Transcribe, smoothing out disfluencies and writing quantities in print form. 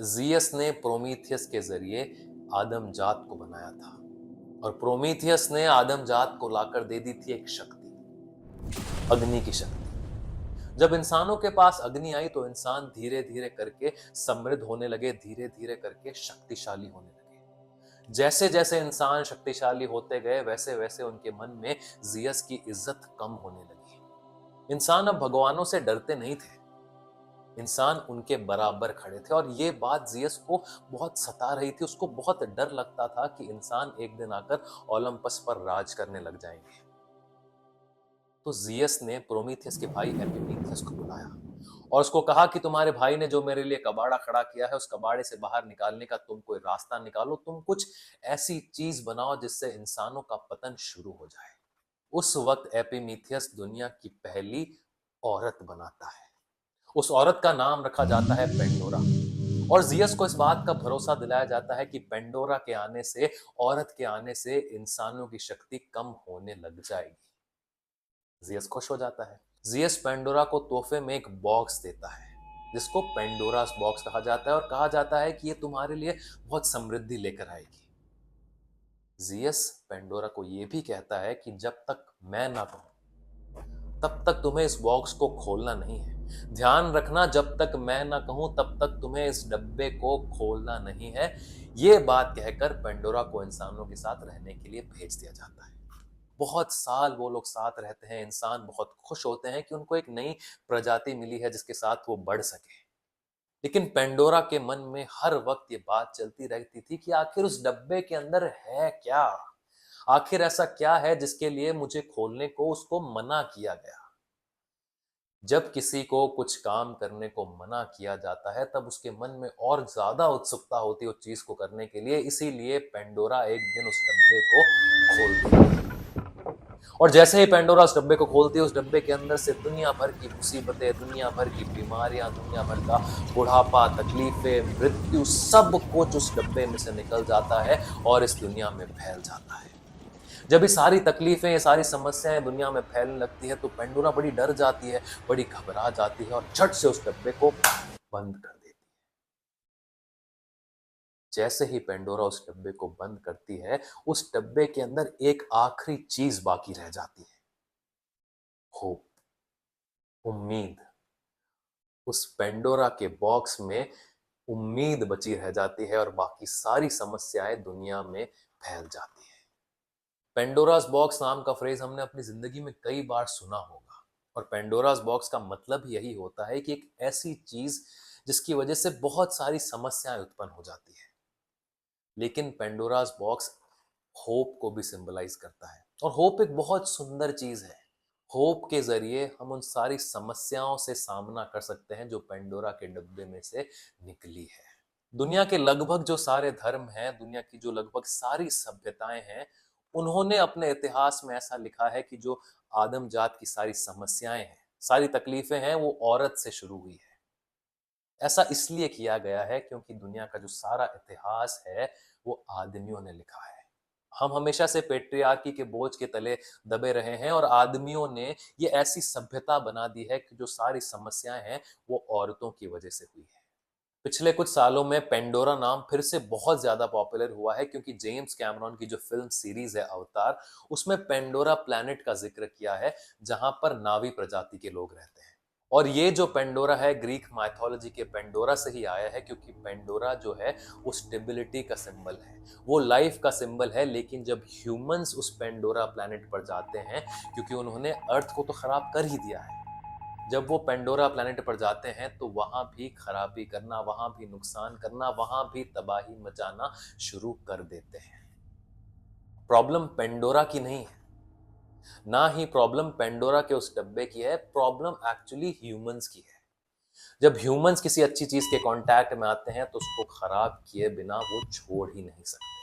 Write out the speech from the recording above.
Jesus ने Prometheus के जरिए आदम जात को बनाया था और प्रोमीथियस ने आदम जात को लाकर दे दी थी एक शक्ति, अग्नि की शक्ति। जब इंसानों के पास अग्नि आई तो इंसान धीरे धीरे करके समृद्ध होने लगे, धीरे धीरे करके शक्तिशाली होने लगे। जैसे जैसे इंसान शक्तिशाली होते गए वैसे वैसे उनके मन में जियस की इज्जत कम होने लगी। इंसान अब भगवानों से डरते नहीं थे, इंसान उनके बराबर खड़े थे और ये बात जियस को बहुत सता रही थी। उसको बहुत डर लगता था कि इंसान एक दिन आकर ओलंपस पर राज करने लग जाएंगे। तो जियस ने प्रोमीथियस के भाई एपिमीथियस को बुलाया और उसको कहा कि तुम्हारे भाई ने जो मेरे लिए कबाड़ा खड़ा किया है, उस कबाड़े से बाहर निकालने का तुम कोई रास्ता निकालो। तुम कुछ ऐसी चीज बनाओ जिससे इंसानों का पतन शुरू हो जाए। उस वक्त एपिमीथियस दुनिया की पहली औरत बनाता है। उस औरत का नाम रखा जाता है पेंडोरा। और जियस को इस बात का भरोसा दिलाया जाता है कि पेंडोरा के आने से, औरत के आने से इंसानों की शक्ति कम होने लग जाएगी। जियस खुश हो जाता है। जियस पेंडोरा को तोहफे में एक बॉक्स देता है जिसको पेंडोरास बॉक्स कहा जाता है और कहा जाता है कि ये तुम्हारे लिए बहुत समृद्धि लेकर आएगी। जियस पेंडोरा को यह भी कहता है कि जब तक मैं ना कहूं तब तक तुम्हें इस बॉक्स को खोलना नहीं है। ध्यान रखना, जब तक मैं ना कहूं तब तक तुम्हें इस डब्बे को खोलना नहीं है। ये बात कहकर पेंडोरा को इंसानों के साथ रहने के लिए भेज दिया जाता है। बहुत साल वो लोग साथ रहते हैं। इंसान बहुत खुश होते हैं कि उनको एक नई प्रजाति मिली है जिसके साथ वो बढ़ सके। लेकिन पेंडोरा के मन में हर वक्त ये बात चलती रहती थी कि आखिर उस डब्बे के अंदर है क्या। आखिर ऐसा क्या है जिसके लिए मुझे खोलने को उसको मना किया गया। जब किसी को कुछ काम करने को मना किया जाता है तब उसके मन में और ज्यादा उत्सुकता होती है उस चीज को करने के लिए। इसीलिए पेंडोरा एक दिन उस डब्बे को खोलती है और जैसे ही पेंडोरा उस डब्बे को खोलती है, उस डब्बे के अंदर से दुनिया भर की मुसीबतें, दुनिया भर की बीमारियां, दुनिया भर का बुढ़ापा, तकलीफें, मृत्यु, सब कुछ उस डब्बे में से निकल जाता है और इस दुनिया में फैल जाता है। जब ये सारी तकलीफें, ये सारी समस्याएं दुनिया में फैलने लगती है तो पेंडोरा बड़ी डर जाती है, बड़ी घबरा जाती है और झट से उस डब्बे को बंद कर देती है। जैसे ही पेंडोरा उस डब्बे को बंद करती है, उस डब्बे के अंदर एक आखिरी चीज बाकी रह जाती है, होप, उम्मीद। उस पेंडोरा के बॉक्स में उम्मीद बची रह जाती है और बाकी सारी समस्याएं दुनिया में फैल जाती है। पेंडोरास बॉक्स नाम का फ्रेज हमने अपनी जिंदगी में कई बार सुना होगा और पेंडोरास बॉक्स का मतलब यही होता है कि एक ऐसी चीज जिसकी वजह से बहुत सारी समस्याएं उत्पन्न हो जाती है। लेकिन पेंडोरास बॉक्स होप को भी सिंबलाइज करता है और होप एक बहुत सुंदर चीज है। होप के जरिए हम उन सारी समस्याओं से सामना कर सकते हैं जो पेंडोरा के डब्बे में से निकली है। दुनिया के लगभग जो सारे धर्म हैं, दुनिया की जो लगभग सारी सभ्यताएं हैं, उन्होंने अपने इतिहास में ऐसा लिखा है कि जो आदम जात की सारी समस्याएं हैं, सारी तकलीफें हैं, वो औरत से शुरू हुई है। ऐसा इसलिए किया गया है क्योंकि दुनिया का जो सारा इतिहास है वो आदमियों ने लिखा है। हम हमेशा से पेट्रियार्की के बोझ के तले दबे रहे हैं और आदमियों ने ये ऐसी सभ्यता बना दी है कि जो सारी समस्याएं हैं वो औरतों की वजह से हुई है। पिछले कुछ सालों में पेंडोरा नाम फिर से बहुत ज्यादा पॉपुलर हुआ है क्योंकि जेम्स कैमरॉन की जो फिल्म सीरीज है अवतार, उसमें पेंडोरा प्लैनेट का जिक्र किया है जहां पर नावी प्रजाति के लोग रहते हैं। और ये जो पेंडोरा है ग्रीक माइथोलॉजी के पेंडोरा से ही आया है क्योंकि पेंडोरा जो है वो स्टेबिलिटी का सिंबल है, वो लाइफ का सिंबल है। लेकिन जब ह्यूमंस उस पेंडोरा प्लैनेट पर जाते हैं, क्योंकि उन्होंने अर्थ को तो खराब कर ही दिया है, जब वो पेंडोरा प्लैनेट पर जाते हैं तो वहां भी खराबी करना, वहां भी नुकसान करना, वहां भी तबाही मचाना शुरू कर देते हैं। प्रॉब्लम पेंडोरा की नहीं है, ना ही प्रॉब्लम पेंडोरा के उस डब्बे की है, प्रॉब्लम एक्चुअली ह्यूमंस की है। जब ह्यूमंस किसी अच्छी चीज के कांटेक्ट में आते हैं तो उसको खराब किए बिना वो छोड़ ही नहीं सकते।